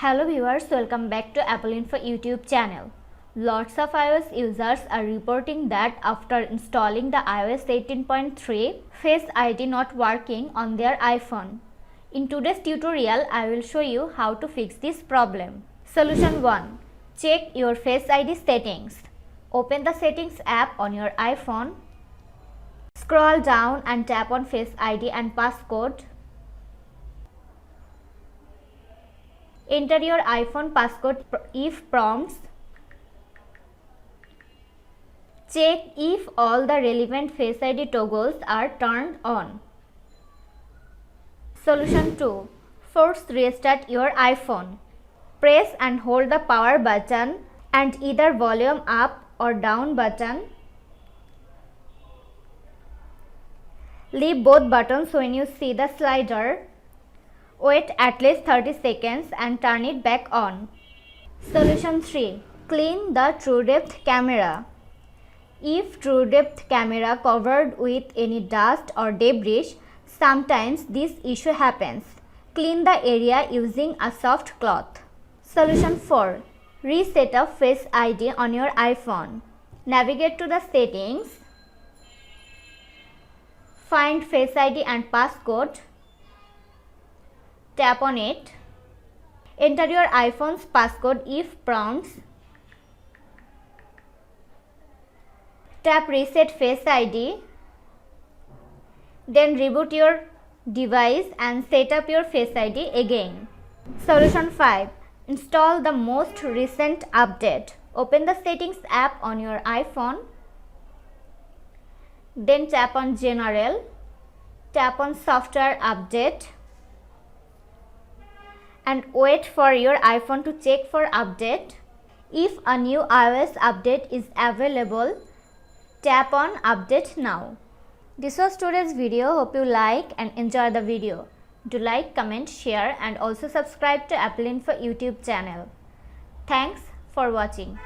Hello viewers, welcome back to Apple Info YouTube channel. Lots of iOS users are reporting that after installing the iOS 18.3, Face ID not working on their iPhone. In today's tutorial, I will show you how to fix this problem. Solution 1. Check your Face ID settings. Open the Settings app on your iPhone. Scroll down and tap on Face ID and passcode. Enter your iPhone passcode if prompts. Check if all the relevant Face ID toggles are turned on. Solution 2. Force restart your iPhone. Press and hold the power button and either volume up or down button. Leave both buttons when you see the slider. Wait at least 30 seconds and turn it back on. Solution 3. Clean the TrueDepth camera. If TrueDepth camera covered with any dust or debris, sometimes this issue happens. Clean the area using a soft cloth. Solution 4. Reset a Face ID on your iPhone. Navigate to the settings. Find Face ID and passcode. Tap on it. Enter your iPhone's passcode if prompts. Tap Reset Face ID. Then reboot your device and set up your Face ID again. Solution 5. Install the most recent update. Open the Settings app on your iPhone. Then tap on General. Tap on Software Update. And wait for your iPhone to check for update. If a new iOS update is available, tap on Update Now. This was today's video. Hope you like and enjoy the video. Do like, comment, share and also subscribe to Apple Info YouTube channel. Thanks for watching.